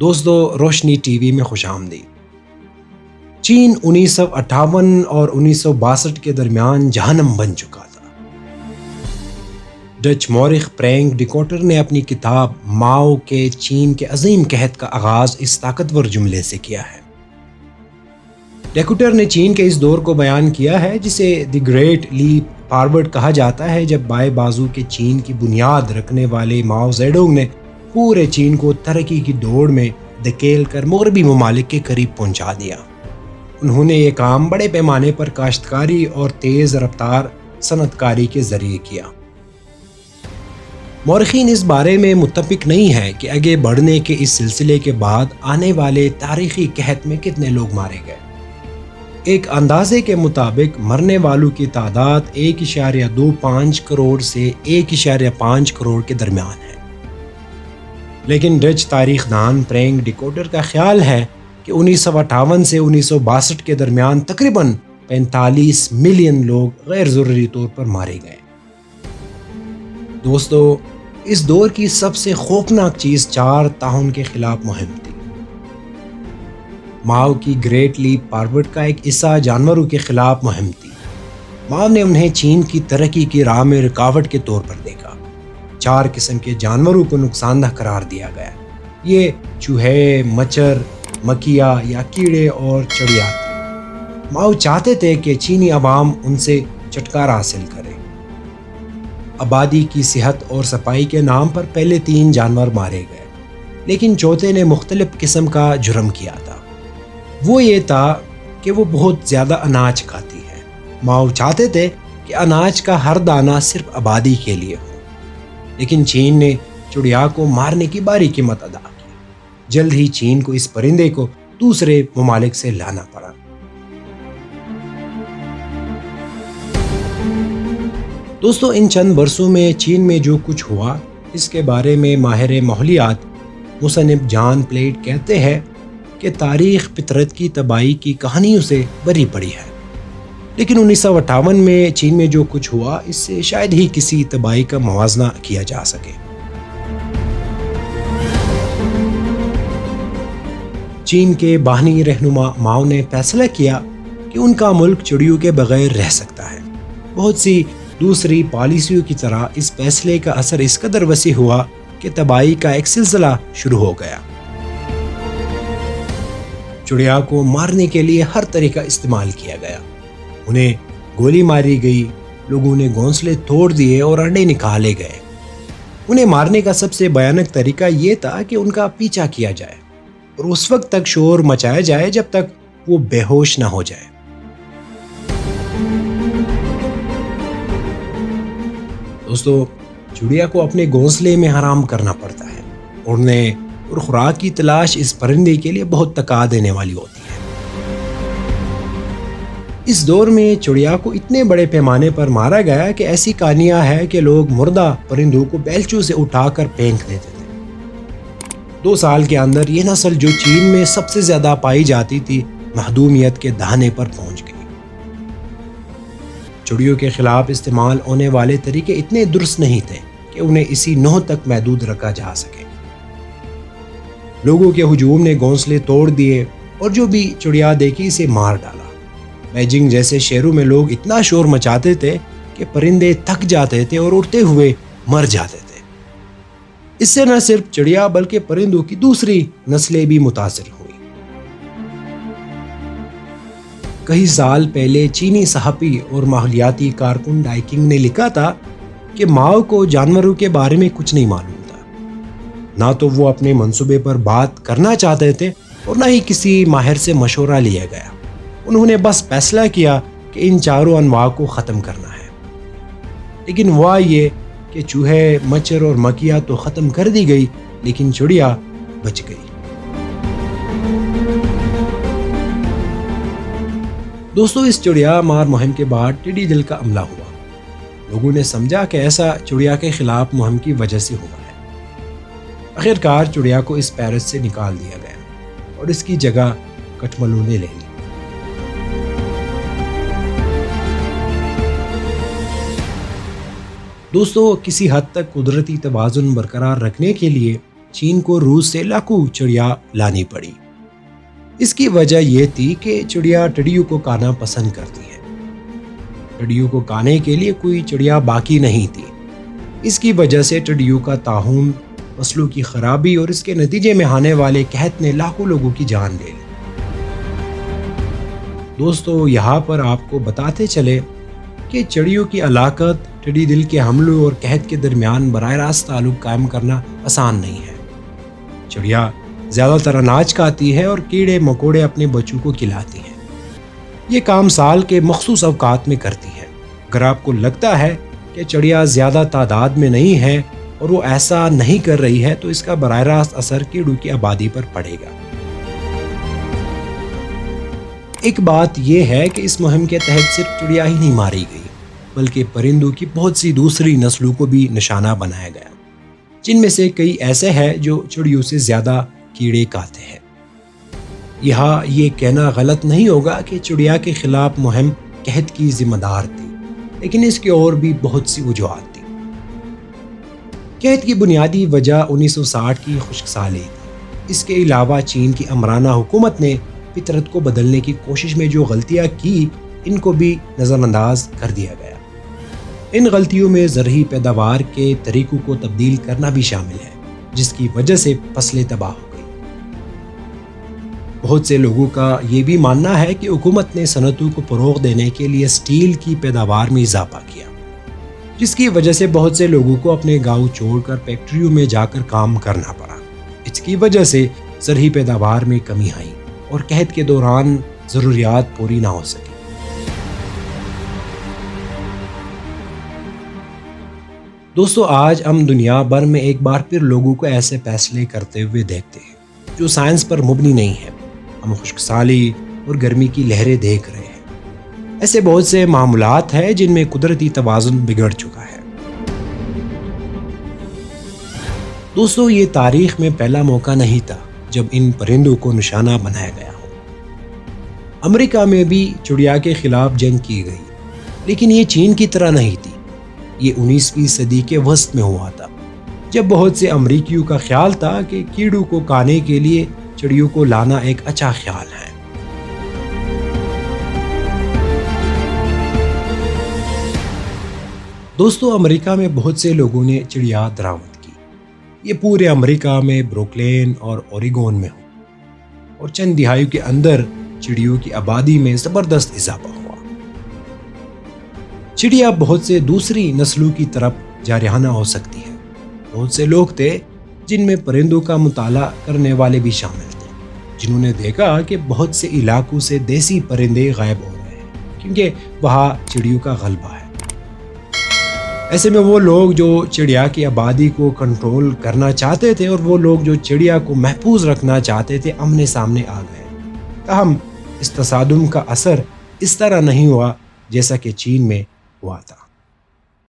دوستو، روشنی T V میں خوش آمدید۔ چین 1958 اور 1962 کے درمیان جہنم بن چکا تھا۔ ڈچ مورخ فرینک ڈیکوٹر نے اپنی کتاب ماؤ کے چین کے عظیم قحط کا آغاز اس طاقتور جملے سے کیا ہے۔ ڈیکوٹر نے چین کے اس دور کو بیان کیا ہے جسے دی گریٹ لیپ فارورڈ کہا جاتا ہے، جب بائیں بازو کے چین کی بنیاد رکھنے والے ماؤ زیڈونگ نے پورے چین کو ترقی کی دوڑ میں دھکیل کر مغربی ممالک کے قریب پہنچا دیا۔ انہوں نے یہ کام بڑے پیمانے پر کاشتکاری اور تیز رفتار صنعت کاری کے ذریعے کیا۔ مورخین اس بارے میں متفق نہیں ہے کہ آگے بڑھنے کے اس سلسلے کے بعد آنے والے تاریخی قحط میں کتنے لوگ مارے گئے۔ ایک اندازے کے مطابق مرنے والوں کی تعداد 1.25 کروڑ سے 1.5 کروڑ کے درمیان ہے، لیکن ڈچ تاریخ دان فرینک ڈیکوٹر کا خیال ہے کہ 1958 سے 1962 کے درمیان تقریباً 45 ملین لوگ غیر ضروری طور پر مارے گئے۔ دوستو، اس دور کی سب سے خوفناک چیز 4 تعاون کے خلاف مہم تھی۔ ماؤ کی گریٹ لیپ فارورڈ کا ایک حصہ جانوروں کے خلاف مہم تھی۔ ماؤ نے انہیں چین کی ترقی کی راہ میں رکاوٹ کے طور پر دیکھا۔ 4 قسم کے جانوروں کو نقصان دہ قرار دیا گیا۔ یہ چوہے، مچھر، مکھیا یا کیڑے اور چڑیا تھے۔ ماؤ چاہتے تھے کہ چینی عوام ان سے چھٹکارا حاصل کرے۔ آبادی کی صحت اور صفائی کے نام پر پہلے 3 جانور مارے گئے، لیکن چوتھے نے مختلف قسم کا جرم کیا تھا۔ وہ یہ تھا کہ وہ بہت زیادہ اناج کھاتی ہے۔ ماؤ چاہتے تھے کہ اناج کا ہر دانہ صرف آبادی کے لیے ہو، لیکن چین نے چڑیا کو مارنے کی بڑی قیمت ادا کی۔ جلد ہی چین کو اس پرندے کو دوسرے ممالک سے لانا پڑا۔ دوستو، ان چند برسوں میں چین میں جو کچھ ہوا، اس کے بارے میں ماہر ماحولیات مصنف جان پلیٹ کہتے ہیں کہ تاریخ فطرت کی تباہی کی کہانیوں سے بھری پڑی ہے، لیکن 1958 میں چین میں جو کچھ ہوا اس سے شاید ہی کسی تباہی کا موازنہ کیا جا سکے۔ چین کے باہنی رہنما ماؤ نے فیصلہ کیا کہ ان کا ملک چڑیوں کے بغیر رہ سکتا ہے۔ بہت سی دوسری پالیسیوں کی طرح اس فیصلے کا اثر اس قدر وسیع ہوا کہ تباہی کا ایک سلسلہ شروع ہو گیا۔ چڑیا کو مارنے کے لیے ہر طریقہ استعمال کیا گیا۔ انہیں گولی ماری گئی، لوگوں نے گھونسلے توڑ دیے اور انڈے نکالے گئے۔ انہیں مارنے کا سب سے بھیانک طریقہ یہ تھا کہ ان کا پیچھا کیا جائے اور اس وقت تک شور مچایا جائے جب تک وہ بے ہوش نہ ہو جائے۔ دوستو، چڑیا کو اپنے گھونسلے میں آرام کرنا پڑتا ہے، اڑنے اور خوراک کی تلاش اس پرندے کے لیے بہت تکا دینے والی ہوتی ہے۔ اس دور میں چڑیا کو اتنے بڑے پیمانے پر مارا گیا کہ ایسی کہانیاں ہیں کہ لوگ مردہ پرندوں کو بیلچوں سے اٹھا کر پھینک دیتے تھے۔ 2 سال کے اندر یہ نسل جو چین میں سب سے زیادہ پائی جاتی تھی، محدومیت کے دہانے پر پہنچ گئی۔ چڑیوں کے خلاف استعمال ہونے والے طریقے اتنے درست نہیں تھے کہ انہیں اسی نوع تک محدود رکھا جا سکے۔ لوگوں کے ہجوم نے گھونسلے توڑ دیے اور جو بھی چڑیا دیکھی اسے مار ڈالا۔ بیجنگ جیسے شہروں میں لوگ اتنا شور مچاتے تھے کہ پرندے تھک جاتے تھے اور اڑتے ہوئے مر جاتے تھے۔ اس سے نہ صرف چڑیا بلکہ پرندوں کی دوسری نسلیں بھی متاثر ہوئی۔ کئی سال پہلے چینی صحافی اور ماحولیاتی کارکن ڈائکنگ نے لکھا تھا کہ ماؤ کو جانوروں کے بارے میں کچھ نہیں معلوم تھا۔ نہ تو وہ اپنے منصوبے پر بات کرنا چاہتے تھے اور نہ ہی کسی ماہر سے مشورہ لیا گیا۔ انہوں نے بس فیصلہ کیا کہ ان 4 انواع کو ختم کرنا ہے، لیکن ہوا یہ کہ چوہے، مچھر اور مکھیا تو ختم کر دی گئی، لیکن چڑیا بچ گئی۔ دوستو، اس چڑیا مار مہم کے بعد ٹڈی دل کا حملہ ہوا۔ لوگوں نے سمجھا کہ ایسا چڑیا کے خلاف مہم کی وجہ سے ہوا ہے۔ آخرکار چڑیا کو اس پیرس سے نکال دیا گیا اور اس کی جگہ کٹملوں نے لے لی۔ دوستو، کسی حد تک قدرتی توازن برقرار رکھنے کے لیے چین کو روس سے لاکھوں چڑیا لانی پڑی۔ اس کی وجہ یہ تھی کہ چڑیا ٹڈیوں کو کھانا پسند کرتی ہیں۔ ٹڈیوں کو کھانے کے لیے کوئی چڑیا باقی نہیں تھی۔ اس کی وجہ سے ٹڈیوں کا طاعون، فصلوں کی خرابی اور اس کے نتیجے میں آنے والے قحط نے لاکھوں لوگوں کی جان لے لی۔ دوستو، یہاں پر آپ کو بتاتے چلے کہ چڑیوں کی ہلاکت، ٹڈی دل کے حملوں اور قحط کے درمیان براہ راست تعلق قائم کرنا آسان نہیں ہے۔ چڑیا زیادہ تر اناج کھاتی ہے اور کیڑے مکوڑے اپنے بچوں کو کھلاتی ہیں۔ یہ کام سال کے مخصوص اوقات میں کرتی ہے۔ اگر آپ کو لگتا ہے کہ چڑیا زیادہ تعداد میں نہیں ہے اور وہ ایسا نہیں کر رہی ہے تو اس کا براہ راست اثر کیڑوں کی آبادی پر پڑے گا۔ ایک بات یہ ہے کہ اس مہم کے تحت صرف چڑیا ہی نہیں ماری گئی، بلکہ پرندوں کی بہت سی دوسری نسلوں کو بھی نشانہ بنایا گیا، جن میں سے کئی ایسے ہیں جو چڑیوں سے زیادہ کیڑے کھاتے ہیں۔ یہاں یہ کہنا غلط نہیں ہوگا کہ چڑیا کے خلاف مہم قحط کی ذمہ دار تھی، لیکن اس کی اور بھی بہت سی وجوہات تھیں۔ قحط کی بنیادی وجہ 1960 کی خشک سالی تھی۔ اس کے علاوہ چین کی امرانہ حکومت نے فطرت کو بدلنے کی کوشش میں جو غلطیاں کی، ان کو بھی نظر انداز کر دیا گیا۔ ان غلطیوں میں زرعی پیداوار کے طریقوں کو تبدیل کرنا بھی شامل ہے، جس کی وجہ سے فصلیں تباہ ہو گئی۔ بہت سے لوگوں کا یہ بھی ماننا ہے کہ حکومت نے صنعتوں کو فروغ دینے کے لیے اسٹیل کی پیداوار میں اضافہ کیا، جس کی وجہ سے بہت سے لوگوں کو اپنے گاؤں چھوڑ کر فیکٹریوں میں جا کر کام کرنا پڑا۔ اس کی وجہ سے زرعی پیداوار میں کمی آئی اور قحط کے دوران ضروریات پوری نہ ہو سکی۔ دوستو، آج ہم دنیا بھر میں ایک بار پھر لوگوں کو ایسے فیصلے کرتے ہوئے دیکھتے ہیں جو سائنس پر مبنی نہیں ہے۔ ہم خشک سالی اور گرمی کی لہریں دیکھ رہے ہیں۔ ایسے بہت سے معاملات ہیں جن میں قدرتی توازن بگڑ چکا ہے۔ دوستو، یہ تاریخ میں پہلا موقع نہیں تھا جب ان پرندوں کو نشانہ بنایا گیا ہو۔ امریکہ میں بھی چڑیا کے خلاف جنگ کی گئی، لیکن یہ چین کی طرح نہیں تھی۔ یہ 19ویں صدی کے وسط میں ہوا تھا، جب بہت سے امریکیوں کا خیال تھا کہ کیڑوں کو کھانے کے لیے چڑیوں کو لانا ایک اچھا خیال ہے۔ دوستو، امریکہ میں بہت سے لوگوں نے چڑیا درآمد کی۔ یہ پورے امریکہ میں بروکلین اور اوریگون میں ہو، اور چند دہائیوں کے اندر چڑیوں کی آبادی میں زبردست اضافہ ہوا۔ چڑیا بہت سے دوسری نسلوں کی طرف جارحانہ ہو سکتی ہے۔ بہت سے لوگ تھے جن میں پرندوں کا مطالعہ کرنے والے بھی شامل تھے، جنہوں نے دیکھا کہ بہت سے علاقوں سے دیسی پرندے غائب ہو رہے ہیں کیونکہ وہاں چڑیوں کا غلبہ ہے۔ ایسے میں وہ لوگ جو چڑیا کی آبادی کو کنٹرول کرنا چاہتے تھے اور وہ لوگ جو چڑیا کو محفوظ رکھنا چاہتے تھے، آمنے سامنے آ گئے۔ تاہم اس تصادم کا اثر اس طرح نہیں ہوا جیسا کہ چین میں ہوا تھا۔